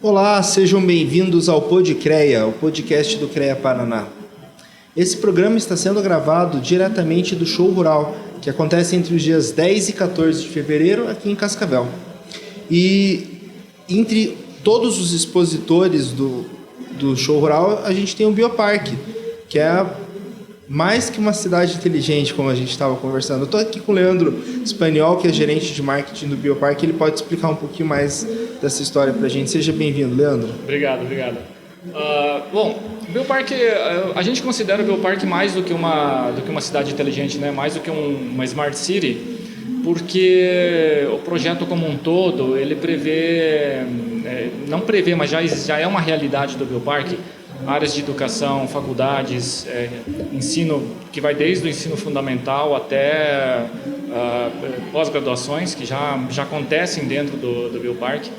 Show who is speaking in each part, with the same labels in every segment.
Speaker 1: Olá, sejam bem-vindos ao Podcreia, o podcast do CREA Paraná. Esse programa está sendo gravado diretamente do Show Rural, que acontece entre os dias 10 e 14 de fevereiro aqui em Cascavel. E entre todos os expositores do Show Rural, a gente tem o Bioparque, que é mais que uma cidade inteligente, como a gente estava conversando. Eu estou aqui com o Leandro Spaniol, que é gerente de marketing do Bioparque. Ele pode explicar um pouquinho mais dessa história para a gente. Seja bem-vindo, Leandro.
Speaker 2: Obrigado. Bom, o Bioparque, a gente considera o Bioparque mais do que uma cidade inteligente, né? Mais do que uma Smart City, porque o projeto como um todo, ele não prevê, mas já é uma realidade do Bioparque, áreas de educação, faculdades, ensino que vai desde o ensino fundamental até pós-graduações, que já acontecem dentro do Bioparque.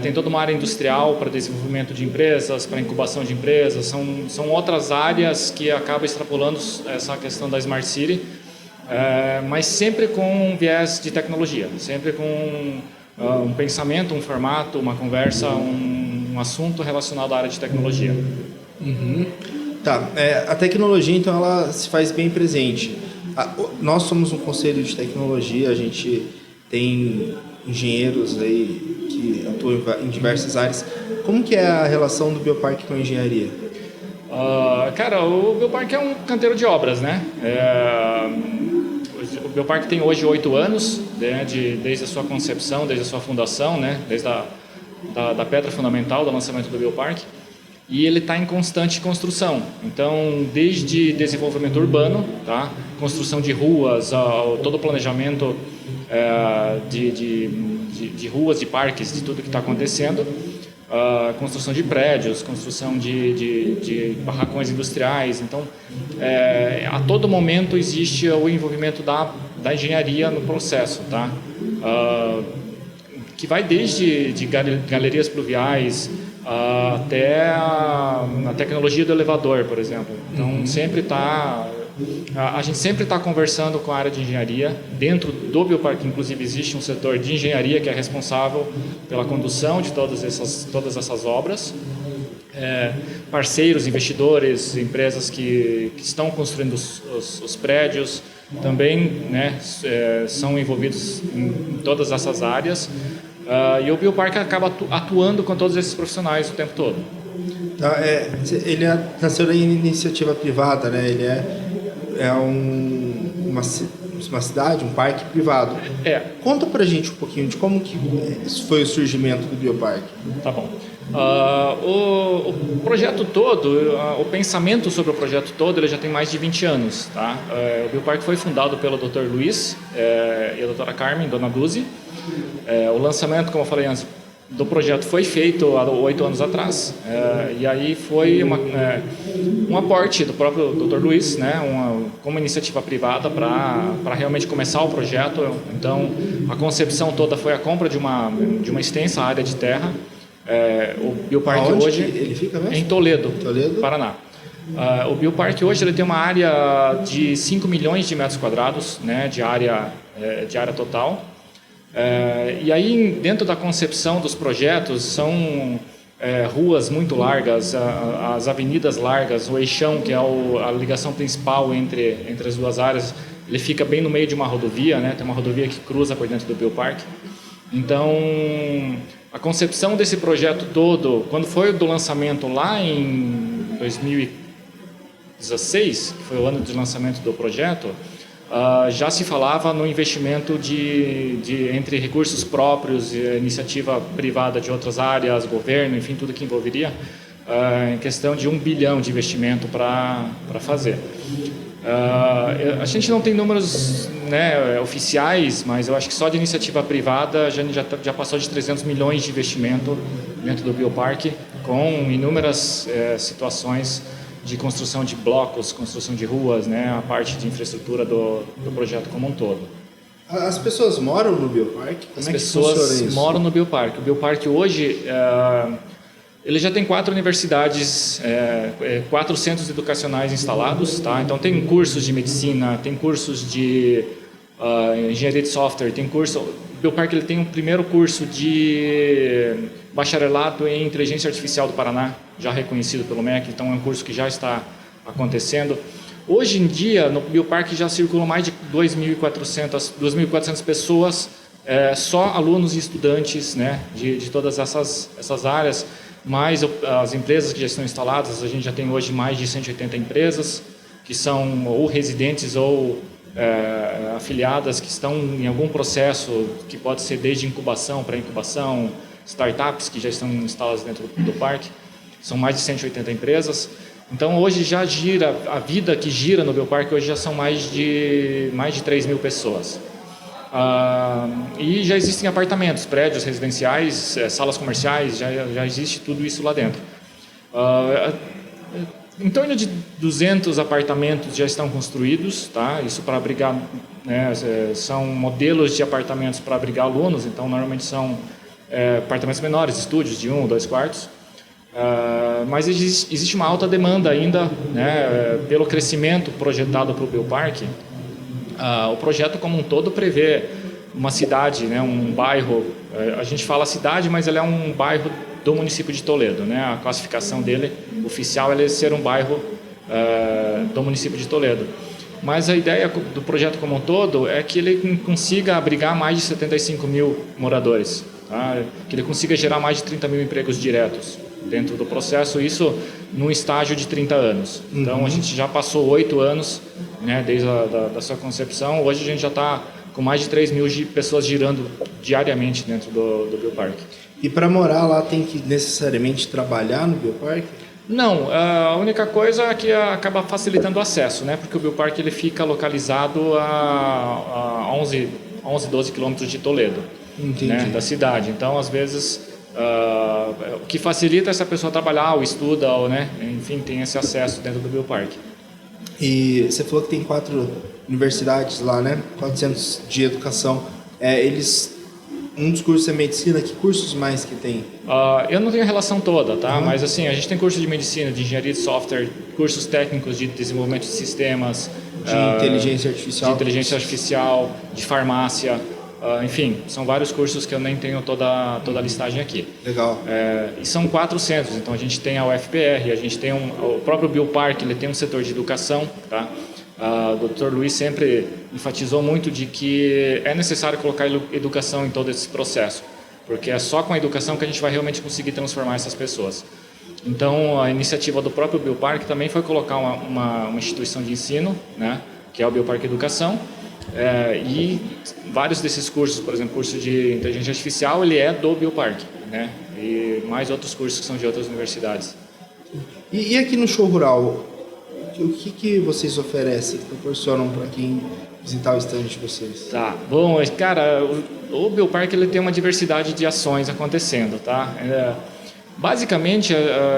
Speaker 2: Tem toda uma área industrial para desenvolvimento de empresas, para incubação de empresas, são outras áreas que acabam extrapolando essa questão da Smart City, mas sempre com um viés de tecnologia, sempre com um pensamento, um formato, uma conversa, um assunto relacionado à área de tecnologia.
Speaker 1: Uhum. Tá, a tecnologia então ela se faz bem presente. Nós somos um conselho de tecnologia, a gente tem engenheiros aí que atuam em diversas áreas. Como que é a relação do Bioparque com a engenharia?
Speaker 2: Cara, o Bioparque é um canteiro de obras, né? O Bioparque tem hoje 8 anos, né, desde a sua concepção, desde a sua fundação, né, desde da pedra fundamental do lançamento do Bioparque, e ele está em constante construção. Então, desde desenvolvimento urbano, tá, construção de ruas, todo o planejamento de ruas, de parques, de tudo que está acontecendo, construção de prédios, construção de barracões industriais. Então, a todo momento existe o envolvimento da engenharia no processo, tá? Que vai desde galerias pluviais até a tecnologia do elevador, por exemplo. Então, a gente sempre está conversando com a área de engenharia. Dentro do Bioparque, inclusive, existe um setor de engenharia que é responsável pela condução de todas essas obras. Parceiros, investidores, empresas que estão construindo os prédios também, né, são envolvidos em todas essas áreas. E o Bioparque acaba atuando com todos esses profissionais o tempo todo.
Speaker 1: Ele nasceu da iniciativa privada, né? Ele uma cidade, um parque privado. Conta pra gente um pouquinho de como que foi o surgimento do Bioparque.
Speaker 2: Tá bom. O projeto todo, o pensamento sobre o projeto todo, ele já tem mais de 20 anos. Tá? O Bioparque foi fundado pelo Dr. Luiz e a doutora Carmen, dona Duzi. O lançamento, como eu falei antes, do projeto foi feito há 8 anos atrás, e aí foi um aporte do próprio Dr. Luiz, né, como iniciativa privada para realmente começar o projeto. Então, a concepção toda foi a compra de uma extensa área de terra. O Bioparque hoje
Speaker 1: ele fica mesmo?
Speaker 2: Em Toledo, Paraná. O Bioparque hoje ele tem uma área de 5 milhões de metros quadrados, né, de área total. E aí, dentro da concepção dos projetos, são ruas muito largas, as avenidas largas, o eixão, que é a ligação principal entre as duas áreas, ele fica bem no meio de uma rodovia, né? Tem uma rodovia que cruza por dentro do Bioparque. Então, a concepção desse projeto todo, quando foi do lançamento lá em 2016, que foi o ano de lançamento do projeto, já se falava no investimento entre recursos próprios, iniciativa privada de outras áreas, governo, enfim, tudo que envolveria, em questão de 1 bilhão de investimento para fazer. A gente não tem números, né, oficiais, mas eu acho que só de iniciativa privada já passou de 300 milhões de investimento dentro do Bioparque, com inúmeras situações de construção de blocos, construção de ruas, né, a parte de infraestrutura do projeto como um todo.
Speaker 1: As pessoas moram no Bioparque?
Speaker 2: As pessoas moram no Bioparque. O Bioparque hoje, ele já tem 4 universidades, 4 centros educacionais instalados, tá? Então tem cursos de medicina, tem cursos de engenharia de software, tem curso. O Bioparque ele tem um primeiro curso de bacharelado em Inteligência Artificial do Paraná, já reconhecido pelo MEC, então é um curso que já está acontecendo. Hoje em dia, no Bioparque já circulam mais de 2.400 pessoas, só alunos e estudantes, né, de todas essas áreas, mais as empresas que já estão instaladas. A gente já tem hoje mais de 180 empresas, que são ou residentes ou afiliadas, que estão em algum processo, que pode ser desde incubação, pré-incubação, startups que já estão instaladas dentro do parque. São mais de 180 empresas. Então, hoje já gira, a vida que gira no Bioparque hoje já são mais de 3.000 pessoas. E já existem apartamentos, prédios residenciais, salas comerciais, já existe tudo isso lá dentro. Em torno de 200 apartamentos já estão construídos, tá? Isso para abrigar, né, são modelos de apartamentos para abrigar alunos, então normalmente são apartamentos menores, estúdios de 1 ou 2 quartos. Mas existe uma alta demanda ainda, né, pelo crescimento projetado para o Bioparque. O projeto como um todo prevê uma cidade, né, um bairro, a gente fala cidade, mas ele é um bairro do município de Toledo, né? A classificação dele oficial é ser um bairro do município de Toledo. Mas a ideia do projeto como um todo é que ele consiga abrigar mais de 75 mil moradores, tá? Que ele consiga gerar mais de 30 mil empregos diretos dentro do processo, isso num estágio de 30 anos. Então, a gente já passou 8 anos, né, desde da sua concepção. Hoje a gente já está com mais de 3 mil pessoas girando diariamente dentro do Bioparque.
Speaker 1: E para morar lá tem que necessariamente trabalhar no Bioparque?
Speaker 2: Não, a única coisa é que acaba facilitando o acesso, né? Porque o Bioparque ele fica localizado a 11, 12 quilômetros de Toledo, né, da cidade. Então, às vezes, o que facilita é se a pessoa trabalhar ou estuda, ou, né, enfim, tem esse acesso dentro do Bioparque.
Speaker 1: E você falou que tem 4 universidades lá, né? 400 de educação. Um dos cursos é medicina, que cursos mais que tem?
Speaker 2: Eu não tenho a relação toda, tá? Mas assim, a gente tem curso de medicina, de engenharia de software, cursos técnicos de desenvolvimento de sistemas,
Speaker 1: de inteligência artificial,
Speaker 2: de farmácia, enfim, são vários cursos que eu nem tenho toda a listagem aqui.
Speaker 1: Legal.
Speaker 2: E são 4 centros, então a gente tem a UFPR, a gente tem o próprio Bioparque, ele tem um setor de educação, tá? O Dr. Luiz sempre enfatizou muito de que é necessário colocar educação em todo esse processo, porque é só com a educação que a gente vai realmente conseguir transformar essas pessoas. Então, a iniciativa do próprio Bioparque também foi colocar uma instituição de ensino, né, que é o Bioparque Educação, e vários desses cursos, por exemplo, o curso de inteligência artificial, ele é do Bioparque, né, e mais outros cursos que são de outras universidades.
Speaker 1: E aqui no show rural, o que vocês oferecem, proporcionam para quem visitar o stand de vocês?
Speaker 2: Tá, bom, cara, o Bioparque ele tem uma diversidade de ações acontecendo, tá? Basicamente,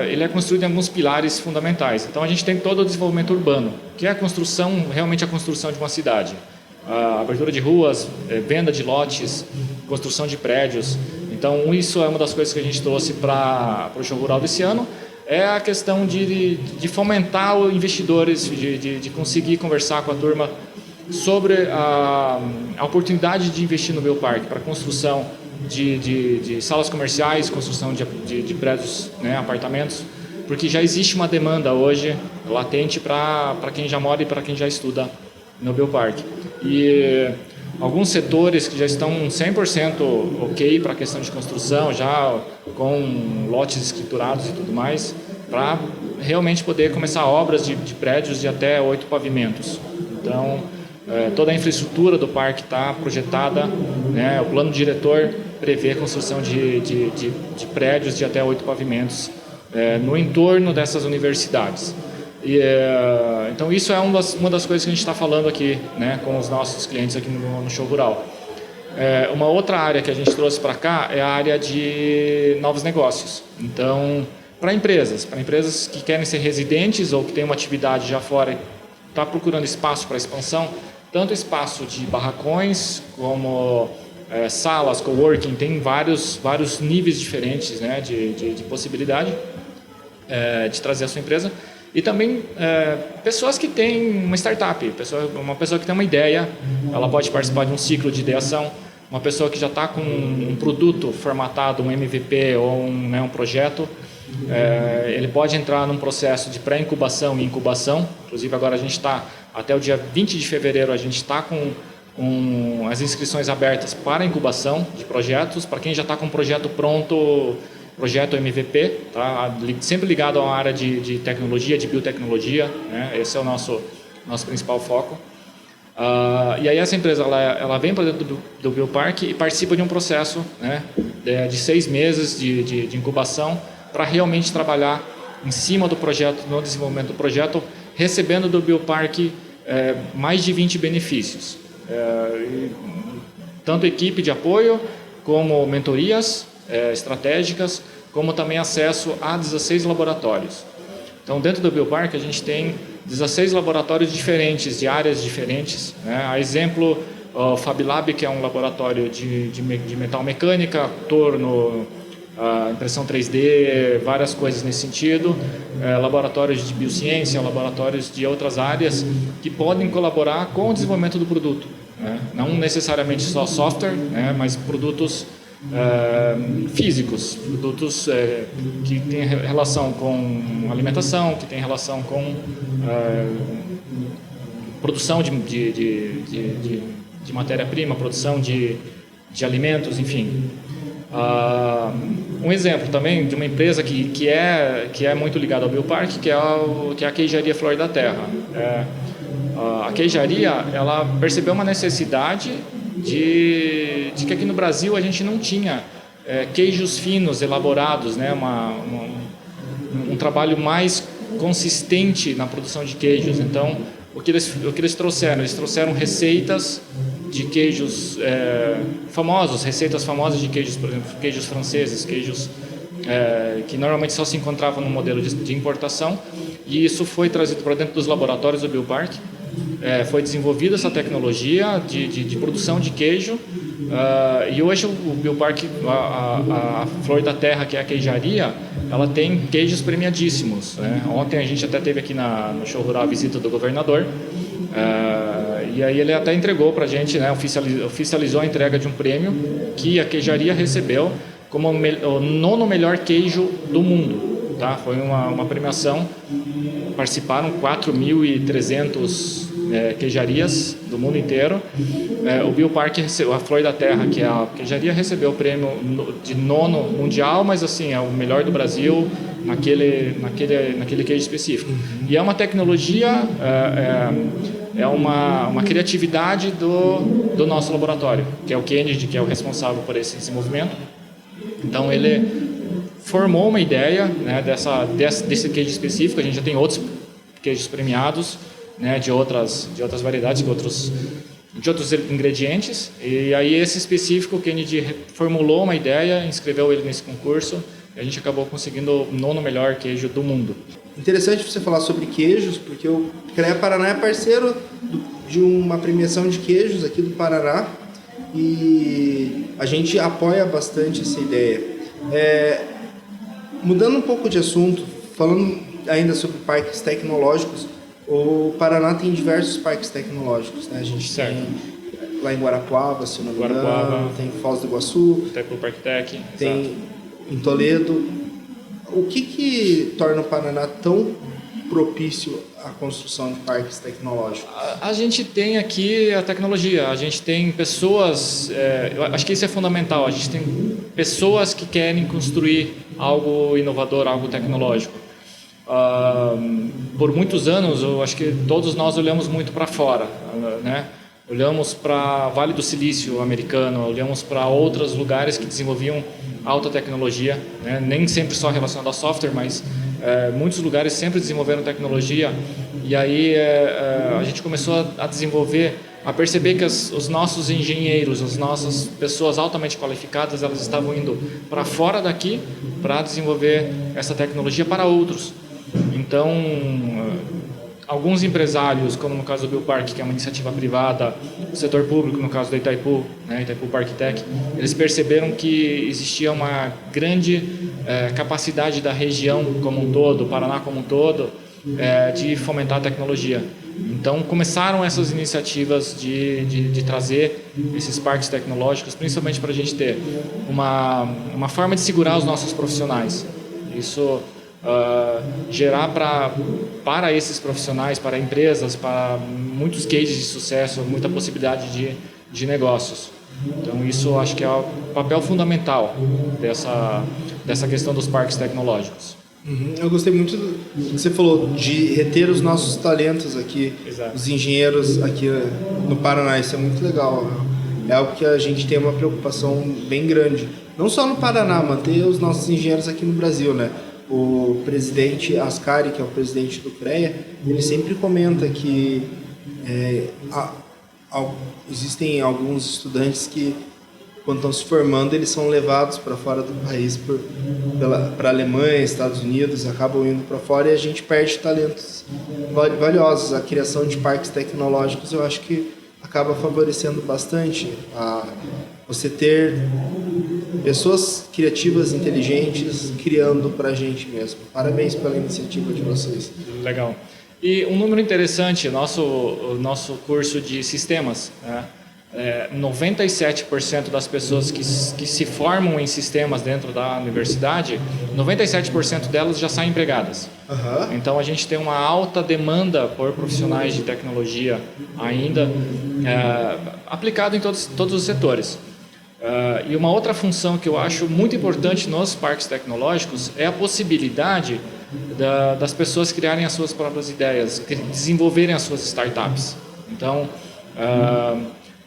Speaker 2: ele é construído em alguns pilares fundamentais. Então, a gente tem todo o desenvolvimento urbano, que é a construção, realmente a construção de uma cidade. A abertura de ruas, venda de lotes, construção de prédios. Então, isso é uma das coisas que a gente trouxe para o show rural desse ano. É a questão de fomentar os investidores, de conseguir conversar com a turma sobre a oportunidade de investir no Bioparque para construção de salas comerciais, construção de prédios, né, apartamentos, porque já existe uma demanda hoje latente para quem já mora e para quem já estuda no Bioparque. E alguns setores que já estão 100% ok para a questão de construção, já com lotes escriturados e tudo mais, para realmente poder começar obras de prédios de até 8 pavimentos. Então, toda a infraestrutura do parque está projetada, né, o plano diretor prevê a construção de prédios de até 8 pavimentos no entorno dessas universidades. Então isso é uma das coisas que a gente está falando aqui, né, com os nossos clientes aqui no show rural. Uma outra área que a gente trouxe para cá é a área de novos negócios. Então, para empresas que querem ser residentes ou que têm uma atividade já fora e está procurando espaço para expansão, tanto espaço de barracões como salas, coworking, tem vários níveis diferentes, né, de possibilidade de trazer a sua empresa. E também pessoas que têm uma startup, uma pessoa que tem uma ideia, ela pode participar de um ciclo de ideação. uma pessoa que já está com um produto formatado, um MVP ou um projeto, ele pode entrar num processo de pré-incubação e incubação. Inclusive agora a gente está, até o dia 20 de fevereiro, a gente está com as inscrições abertas para incubação de projetos, para quem já está com um projeto pronto, projeto MVP, tá? Sempre ligado a uma área de tecnologia, de biotecnologia, né? Esse é o nosso principal foco. E aí essa empresa ela vem para dentro do Biopark e participa de um processo, né, de 6 meses de incubação para realmente trabalhar em cima do projeto, no desenvolvimento do projeto, recebendo do Biopark mais de 20 benefícios. Tanto equipe de apoio, como mentorias estratégicas, como também acesso a 16 laboratórios. Então, dentro do Biopark, a gente tem 16 laboratórios diferentes, de áreas diferentes, né? A exemplo, o FabLab, que é um laboratório de metal mecânica, torno, impressão 3D, várias coisas nesse sentido, laboratórios de biociência, laboratórios de outras áreas que podem colaborar com o desenvolvimento do produto, né? Não necessariamente só software, né? Mas produtos físicos, produtos que têm relação com alimentação, que têm relação com produção de matéria-prima, produção de alimentos, enfim. Um exemplo também de uma empresa que é muito ligada ao Biopark, que é a Queijaria Flor da Terra. A queijaria, ela percebeu uma necessidade de que aqui no Brasil a gente não tinha queijos finos, elaborados, né? Um trabalho mais consistente na produção de queijos. Então, o que eles trouxeram? Eles trouxeram receitas de queijos famosos, receitas famosas de queijos, por exemplo, queijos franceses, queijos que normalmente só se encontravam no modelo de importação, e isso foi trazido para dentro dos laboratórios do Biopark. Foi desenvolvida essa tecnologia de produção de queijo, e hoje o Biopark, a Flor da Terra, que é a queijaria, ela tem queijos premiadíssimos, né? Ontem a gente até teve aqui no show rural a visita do governador, e aí ele até entregou para a gente, né, oficializou a entrega de um prêmio que a queijaria recebeu como o 9º melhor queijo do mundo. Tá? Foi uma premiação, participaram 4.300 queijarias do mundo inteiro. O Biopark recebeu, a Flor da Terra, que é a queijaria, recebeu o prêmio de 9º mundial, mas assim, é o melhor do Brasil naquele queijo específico. E é uma tecnologia, uma criatividade do nosso laboratório, que é o Kennedy, que é o responsável por esse desenvolvimento. Então ele formou uma ideia, né, desse queijo específico. A gente já tem outros queijos premiados, né, de outras variedades, de outros ingredientes. E aí esse específico, o Kennedy formulou uma ideia, inscreveu ele nesse concurso, e a gente acabou conseguindo o 9º melhor queijo do mundo.
Speaker 1: Interessante você falar sobre queijos, porque o CREA Paraná é parceiro de uma premiação de queijos aqui do Paraná, e a gente apoia bastante essa ideia. Mudando um pouco de assunto, falando ainda sobre parques tecnológicos, o Paraná tem diversos parques tecnológicos, né? A gente tem lá em Guarapuava, se não me engano, tem Foz do Iguaçu,
Speaker 2: Tecno Park Tech,
Speaker 1: tem
Speaker 2: exato.
Speaker 1: Em Toledo. O que torna o Paraná tão propício à construção de parques tecnológicos?
Speaker 2: A gente tem aqui a tecnologia, a gente tem pessoas, eu acho que isso é fundamental, a gente tem pessoas que querem construir algo inovador, algo tecnológico. Por muitos anos, eu acho que todos nós olhamos muito para fora, né? Olhamos para Vale do Silício americano, olhamos para outros lugares que desenvolviam alta tecnologia, né? Nem sempre só relacionado a software, mas muitos lugares sempre desenvolveram tecnologia. E aí a gente começou a desenvolver, a perceber que os nossos engenheiros, as nossas pessoas altamente qualificadas, elas estavam indo para fora daqui para desenvolver essa tecnologia para outros. Então, alguns empresários, como no caso do Biopark, que é uma iniciativa privada, o setor público, no caso da Itaipu, né, Itaipu Park Tech, eles perceberam que existia uma grande capacidade da região como um todo, Paraná como um todo, de fomentar a tecnologia. Então, começaram essas iniciativas de trazer esses parques tecnológicos, principalmente para a gente ter uma forma de segurar os nossos profissionais. Isso gerar para esses profissionais, para empresas, para muitos cases de sucesso, muita possibilidade de negócios. Então, isso eu acho que é o papel fundamental dessa questão dos parques tecnológicos.
Speaker 1: Eu gostei muito do que você falou, de reter os nossos talentos aqui,
Speaker 2: Exato.
Speaker 1: os engenheiros aqui no Paraná. Isso é muito legal. É algo que a gente tem uma preocupação bem grande. Não só no Paraná, manter os nossos engenheiros aqui no Brasil, né? O presidente Ascari, que é o presidente do CREA, ele sempre comenta que existem alguns estudantes que, quando estão se formando, eles são levados para fora do país, para a Alemanha, Estados Unidos, acabam indo para fora e a gente perde talentos valiosos. A criação de parques tecnológicos, eu acho que acaba favorecendo bastante você ter pessoas criativas, inteligentes, criando para a gente mesmo. Parabéns pela iniciativa de vocês.
Speaker 2: Legal. E um número interessante, o nosso curso de sistemas, né? 97% das pessoas que se formam em sistemas dentro da universidade, 97% delas já saem empregadas.
Speaker 1: Uhum.
Speaker 2: Então, a gente tem uma alta demanda por profissionais de tecnologia ainda aplicado em todos os setores. E uma outra função que eu acho muito importante nos parques tecnológicos é a possibilidade das pessoas criarem as suas próprias ideias, desenvolverem as suas startups. Então,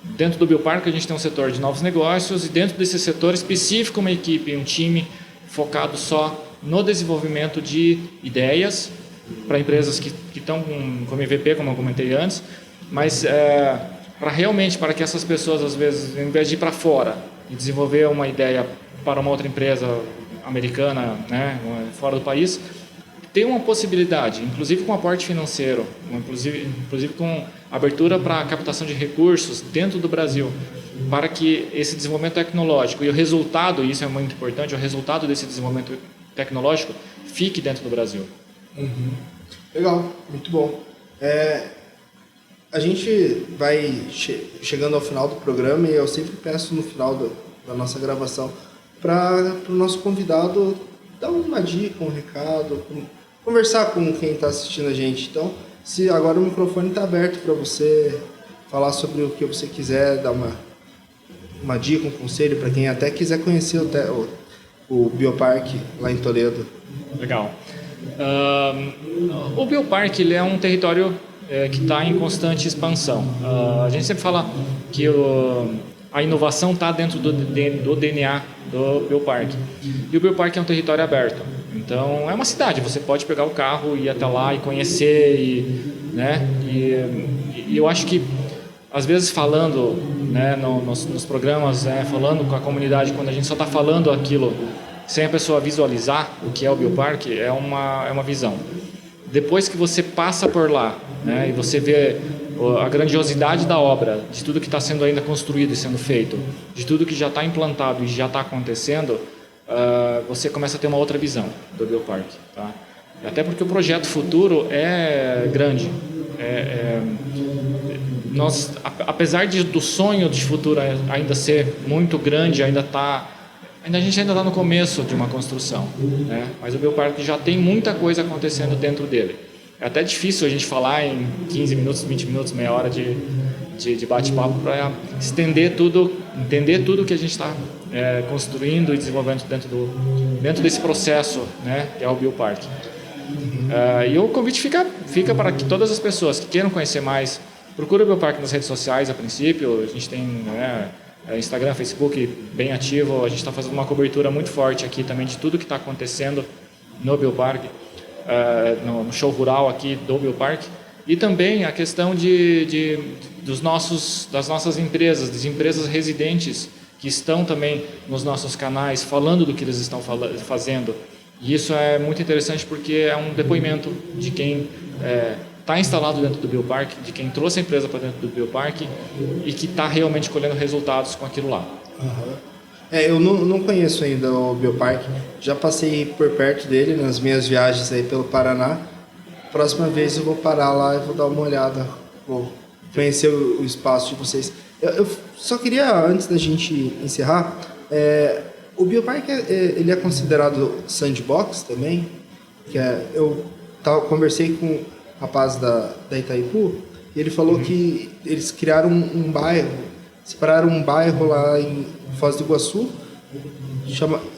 Speaker 2: dentro do Bioparque a gente tem um setor de novos negócios e dentro desse setor específico uma equipe, um time focado só no desenvolvimento de ideias para empresas que estão com MVP, como eu comentei antes, mas para que essas pessoas, às vezes, em vez de ir para fora e desenvolver uma ideia para uma outra empresa americana, né, fora do país, ter uma possibilidade, inclusive com aporte financeiro, inclusive com abertura para captação de recursos dentro do Brasil, para que esse desenvolvimento tecnológico e o resultado, isso é muito importante, o resultado desse desenvolvimento tecnológico fique dentro do Brasil.
Speaker 1: Uhum. Legal, muito bom. A gente vai chegando ao final do programa e eu sempre peço no final da nossa gravação para o nosso convidado dar uma dica, um recado, conversar com quem está assistindo a gente. Então, se agora o microfone está aberto para você falar sobre o que você quiser, dar uma dica, um conselho para quem até quiser conhecer o Bioparque lá em Toledo.
Speaker 2: Legal. O Bioparque ele é um território que está em constante expansão. A gente sempre fala que a inovação está dentro do DNA do Bioparque. E o Bioparque é um território aberto. Então, é uma cidade. Você pode pegar o carro e ir até lá e conhecer. Né? E eu acho que, às vezes, falando, né, nos programas, falando com a comunidade, quando a gente só está falando aquilo sem a pessoa visualizar o que é o Bioparque, é uma visão. Depois que você passa por lá, né, e você vê a grandiosidade da obra, de tudo que está sendo ainda construído e sendo feito, de tudo que já está implantado e já está acontecendo, você começa a ter uma outra visão do Bioparque. Tá? Até porque o projeto futuro é grande. Nós, apesar do sonho de futuro ainda ser muito grande, a gente ainda está no começo de uma construção, né? Mas o Bioparque já tem muita coisa acontecendo dentro dele. É até difícil a gente falar em 15 minutos, 20 minutos, meia hora de bate-papo para estender tudo, entender tudo que a gente está construindo e desenvolvendo dentro desse processo, né, que é o Bioparque. E o convite fica para que todas as pessoas que queiram conhecer mais, procure o Bioparque nas redes sociais a princípio. A gente tem Instagram, Facebook bem ativo. A gente está fazendo uma cobertura muito forte aqui também de tudo que está acontecendo no Bioparque, no show rural aqui do Bioparque. E também a questão das nossas empresas, das empresas residentes que estão também nos nossos canais falando do que eles estão fazendo. E isso é muito interessante porque é um depoimento de quem está instalado dentro do Bioparque, de quem trouxe a empresa para dentro do Bioparque e que está realmente colhendo resultados com aquilo lá.
Speaker 1: Uhum. Eu não conheço ainda o Bioparque, já passei por perto dele nas minhas viagens aí pelo Paraná Próxima vez eu vou parar lá e vou dar uma olhada, vou conhecer o espaço de vocês. Eu só queria, antes da gente encerrar, o Bioparque ele é considerado sandbox também? Eu conversei com um rapaz da Itaipu e ele falou que eles criaram um bairro, separaram um bairro lá em Foz do Iguaçu,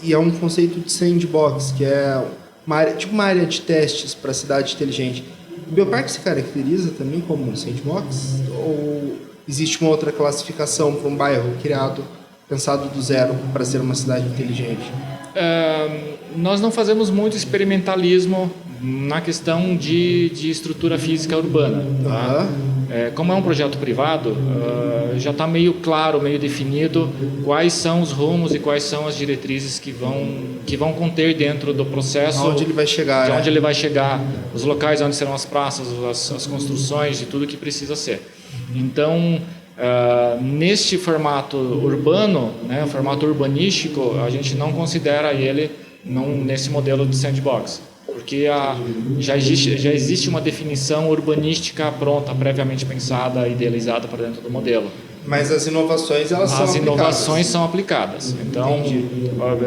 Speaker 1: e é um conceito de sandbox, que é uma área de testes para a cidade inteligente. O Bioparque se caracteriza também como um sandbox? Ou existe uma outra classificação para um bairro criado, pensado do zero para ser uma cidade inteligente?
Speaker 2: Nós não fazemos muito experimentalismo na questão de estrutura física urbana. Tá? Como é um projeto privado, já está meio claro, meio definido quais são os rumos e quais são as diretrizes que vão conter dentro do processo.
Speaker 1: Onde ele vai chegar.
Speaker 2: De onde ele vai chegar, os locais onde serão as praças, as construções e tudo que precisa ser. Então, neste formato urbano, né, formato urbanístico, a gente não considera ele nesse modelo de sandbox, porque já existe uma definição urbanística pronta, previamente pensada, idealizada para dentro do modelo.
Speaker 1: Mas as inovações, elas são aplicadas.
Speaker 2: As inovações são aplicadas. Então,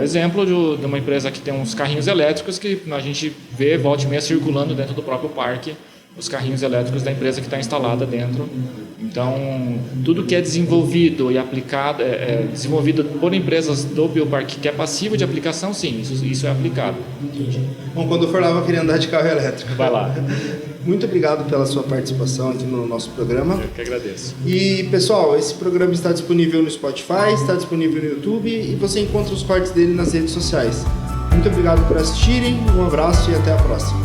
Speaker 2: exemplo de uma empresa que tem uns carrinhos elétricos que a gente vê volta e meia circulando dentro do próprio parque, os carrinhos elétricos da empresa que está instalada dentro. Então, tudo que é desenvolvido e aplicado, desenvolvido por empresas do Bioparque que é passivo de aplicação, sim, isso é aplicado.
Speaker 1: Bom, quando eu for lá, eu vou querer andar de carro elétrico.
Speaker 2: Vai lá.
Speaker 1: Muito obrigado pela sua participação aqui no nosso programa.
Speaker 2: Eu que agradeço.
Speaker 1: E, pessoal, esse programa está disponível no Spotify, está disponível no YouTube e você encontra os cortes dele nas redes sociais. Muito obrigado por assistirem, um abraço e até a próxima.